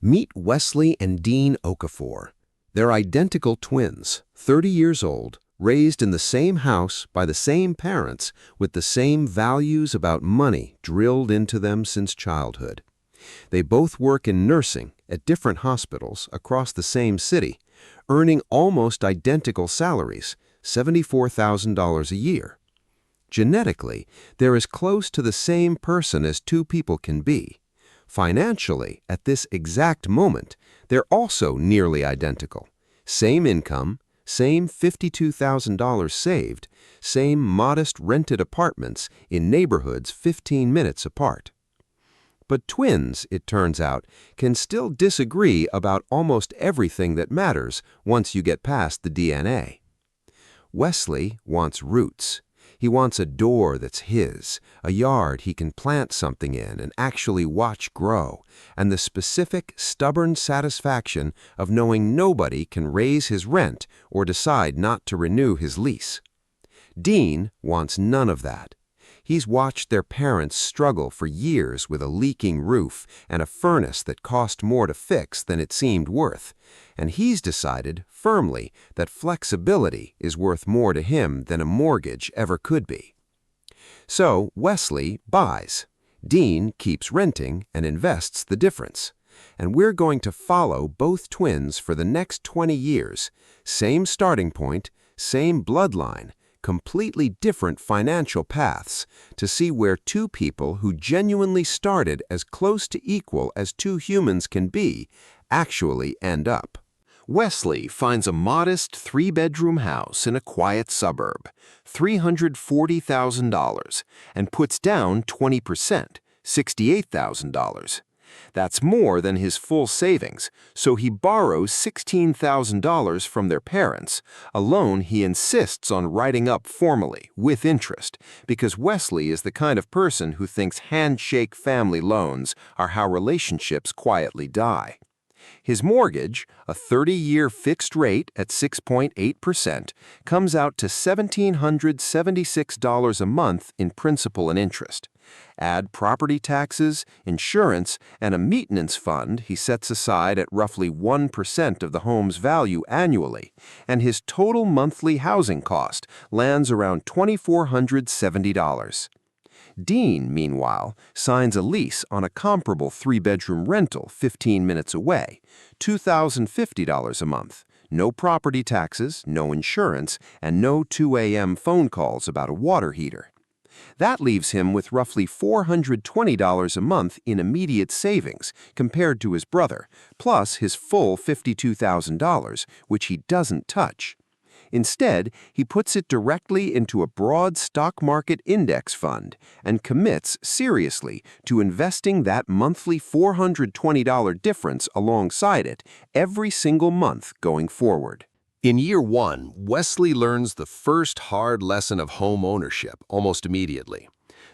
Meet Wesley and Dean Okafor. They're identical twins, 30 years old, raised in the same house by the same parents with the same values about money drilled into them since childhood. They both work in nursing at different hospitals across the same city, earning almost identical salaries, $74,000 a year. Genetically, they're as close to the same person as two people can be. Financially, at this exact moment, they're also nearly identical. Same income, same $52,000 saved, same modest rented apartments in neighborhoods 15 minutes apart. But twins, it turns out, can still disagree about almost everything that matters once you get past the DNA. Wesley wants roots. He wants a door that's his, a yard he can plant something in and actually watch grow, and the specific, stubborn satisfaction of knowing nobody can raise his rent or decide not to renew his lease. Dean wants none of that. He's watched their parents struggle for years with a leaking roof and a furnace that cost more to fix than it seemed worth, and he's decided firmly that flexibility is worth more to him than a mortgage ever could be. So Wesley buys. Dean keeps renting and invests the difference. And we're going to follow both twins for the next 20 years. Same starting point, same bloodline, completely different financial paths, to see where two people who genuinely started as close to equal as two humans can be actually end up. Wesley finds a modest 3-bedroom house in a quiet suburb, $340,000, and puts down 20%, $68,000. That's more than his full savings, so he borrows $16,000 from their parents, a loan he insists on writing up formally, with interest, because Wesley is the kind of person who thinks handshake family loans are how relationships quietly die. His mortgage, a 30-year fixed rate at 6.8%, comes out to $1,776 a month in principal and interest. Add property taxes, insurance, and a maintenance fund he sets aside at roughly 1% of the home's value annually, and his total monthly housing cost lands around $2,470. Dean, meanwhile, signs a lease on a comparable 3-bedroom rental 15 minutes away, $2,050 a month. No property taxes, no insurance, and no 2 a.m. phone calls about a water heater. That leaves him with roughly $420 a month in immediate savings compared to his brother, plus his full $52,000, which he doesn't touch. Instead, he puts it directly into a broad stock market index fund and commits seriously to investing that monthly $420 difference alongside it every single month going forward. In year 1, Wesley learns the first hard lesson of home ownership almost immediately.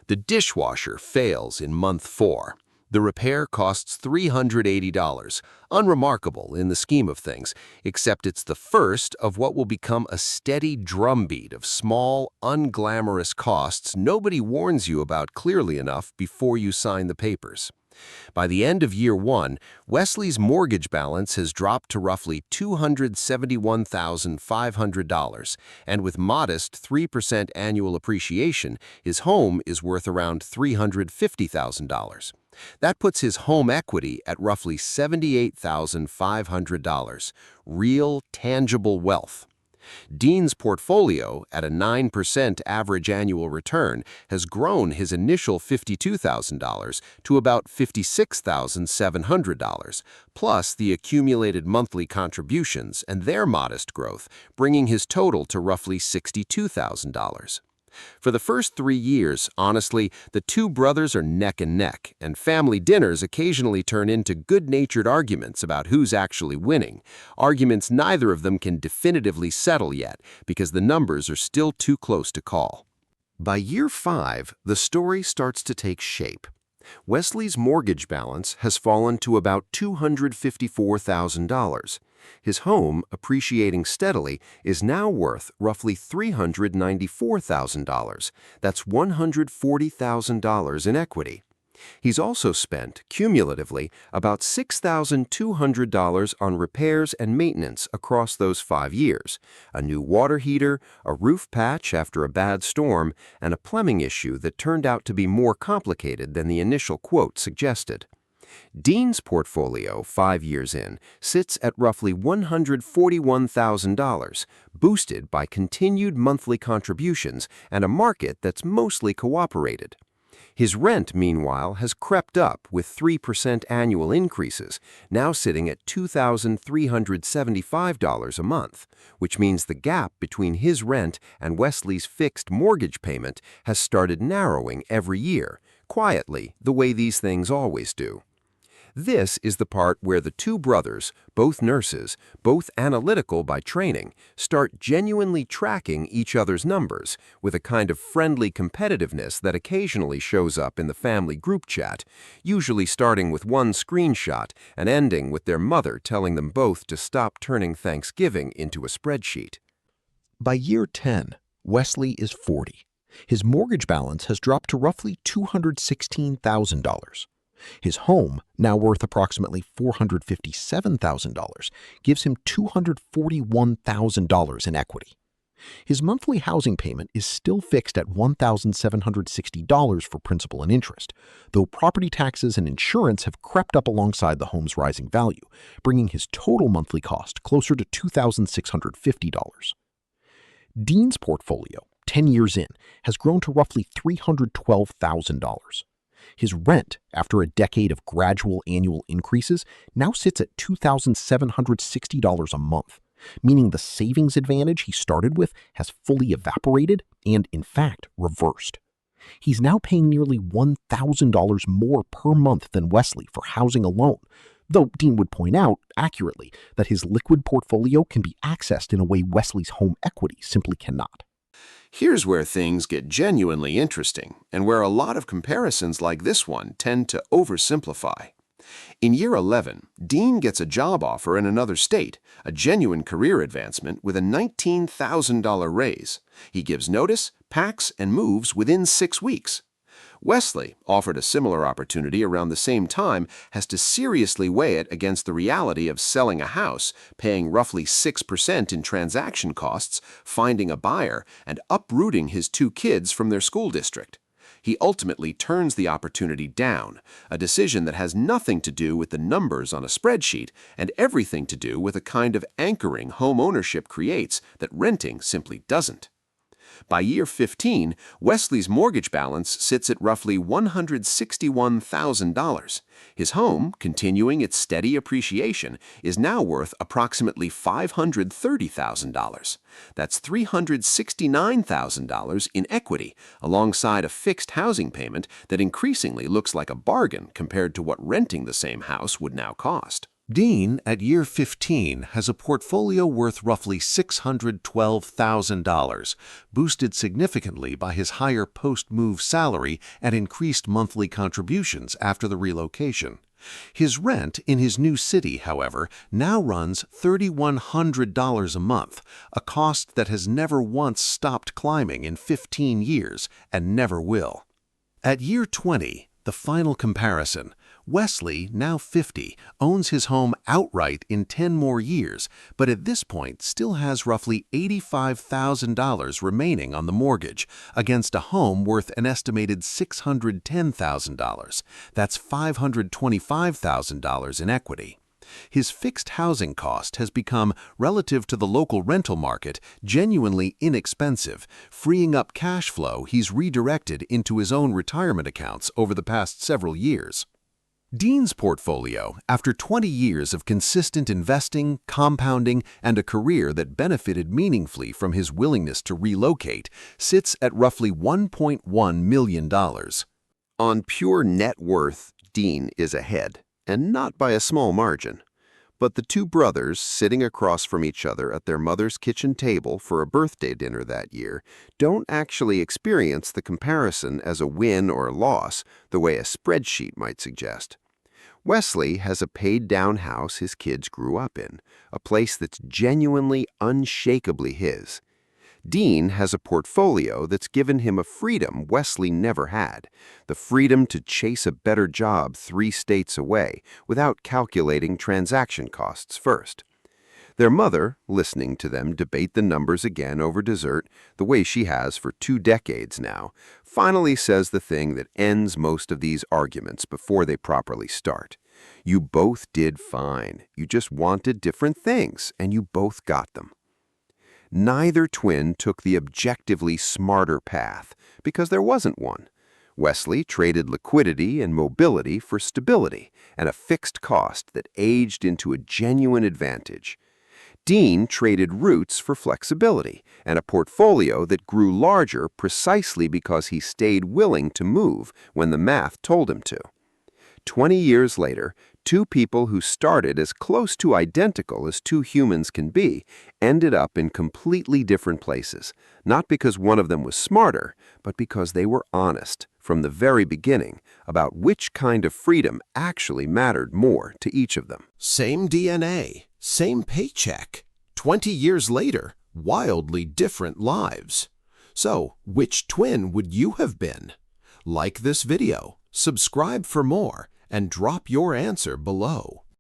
The dishwasher fails in month 4. The repair costs $380, unremarkable in the scheme of things, except it's the first of what will become a steady drumbeat of small, unglamorous costs nobody warns you about clearly enough before you sign the papers. By the end of year 1, Wesley's mortgage balance has dropped to roughly $271,500, and with modest 3% annual appreciation, his home is worth around $350,000. That puts his home equity at roughly $78,500, real, tangible wealth. Dean's portfolio, at a 9% average annual return, has grown his initial $52,000 to about $56,700, plus the accumulated monthly contributions and their modest growth, bringing his total to roughly $62,000. For the first 3 years, honestly, the two brothers are neck and neck, and family dinners occasionally turn into good-natured arguments about who's actually winning, arguments neither of them can definitively settle yet because the numbers are still too close to call. By year 5, the story starts to take shape. Wesley's mortgage balance has fallen to about $254,000. His home, appreciating steadily, is now worth roughly $394,000. That's $140,000 in equity. He's also spent, cumulatively, about $6,200 on repairs and maintenance across those 5 years, a new water heater, a roof patch after a bad storm, and a plumbing issue that turned out to be more complicated than the initial quote suggested. Dean's portfolio, 5 years in, sits at roughly $141,000, boosted by continued monthly contributions and a market that's mostly cooperated. His rent, meanwhile, has crept up with 3% annual increases, now sitting at $2,375 a month, which means the gap between his rent and Wesley's fixed mortgage payment has started narrowing every year, quietly, the way these things always do. This is the part where the two brothers, both nurses, both analytical by training, start genuinely tracking each other's numbers with a kind of friendly competitiveness that occasionally shows up in the family group chat, usually starting with one screenshot and ending with their mother telling them both to stop turning Thanksgiving into a spreadsheet. By year 10, Wesley is 40. His mortgage balance has dropped to roughly $216,000. His home, now worth approximately $457,000, gives him $241,000 in equity. His monthly housing payment is still fixed at $1,760 for principal and interest, though property taxes and insurance have crept up alongside the home's rising value, bringing his total monthly cost closer to $2,650. Dean's portfolio, 10 years in, has grown to roughly $312,000. His rent, after a decade of gradual annual increases, now sits at $2,760 a month, meaning the savings advantage he started with has fully evaporated and, in fact, reversed. He's now paying nearly $1,000 more per month than Wesley for housing alone, though Dean would point out, accurately, that his liquid portfolio can be accessed in a way Wesley's home equity simply cannot. Here's where things get genuinely interesting, and where a lot of comparisons like this one tend to oversimplify. In year 11, Dean gets a job offer in another state, a genuine career advancement with a $19,000 raise. He gives notice, packs, and moves within 6 weeks. Wesley, offered a similar opportunity around the same time, has to seriously weigh it against the reality of selling a house, paying roughly 6% in transaction costs, finding a buyer, and uprooting his 2 kids from their school district. He ultimately turns the opportunity down, a decision that has nothing to do with the numbers on a spreadsheet and everything to do with a kind of anchoring home ownership creates that renting simply doesn't. By year 15, Wesley's mortgage balance sits at roughly $161,000. His home, continuing its steady appreciation, is now worth approximately $530,000. That's $369,000 in equity, alongside a fixed housing payment that increasingly looks like a bargain compared to what renting the same house would now cost. Dean, at year 15, has a portfolio worth roughly $612,000, boosted significantly by his higher post-move salary and increased monthly contributions after the relocation. His rent in his new city, however, now runs $3,100 a month, a cost that has never once stopped climbing in 15 years and never will. At year 20, the final comparison, Wesley, now 50, owns his home outright in 10 more years, but at this point still has roughly $85,000 remaining on the mortgage against a home worth an estimated $610,000. That's $525,000 in equity. His fixed housing cost has become, relative to the local rental market, genuinely inexpensive, freeing up cash flow he's redirected into his own retirement accounts over the past several years. Dean's portfolio, after 20 years of consistent investing, compounding, and a career that benefited meaningfully from his willingness to relocate, sits at roughly $1.1 million. On pure net worth, Dean is ahead, and not by a small margin. But the two brothers, sitting across from each other at their mother's kitchen table for a birthday dinner that year, don't actually experience the comparison as a win or a loss, the way a spreadsheet might suggest. Wesley has a paid-down house his kids grew up in, a place that's genuinely, unshakably his. Dean has a portfolio that's given him a freedom Wesley never had, the freedom to chase a better job 3 states away without calculating transaction costs first. Their mother, listening to them debate the numbers again over dessert, the way she has for 2 decades now, finally says the thing that ends most of these arguments before they properly start. You both did fine. You just wanted different things, and you both got them. Neither twin took the objectively smarter path, because there wasn't one. Wesley traded liquidity and mobility for stability and a fixed cost that aged into a genuine advantage. Dean traded roots for flexibility and a portfolio that grew larger precisely because he stayed willing to move when the math told him to. 20 years later, 2 people who started as close to identical as 2 humans can be ended up in completely different places, not because one of them was smarter, but because they were honest from the very beginning about which kind of freedom actually mattered more to each of them. Same DNA, same paycheck. 20 years later, wildly different lives. So, which twin would you have been? Like this video, subscribe for more, and drop your answer below.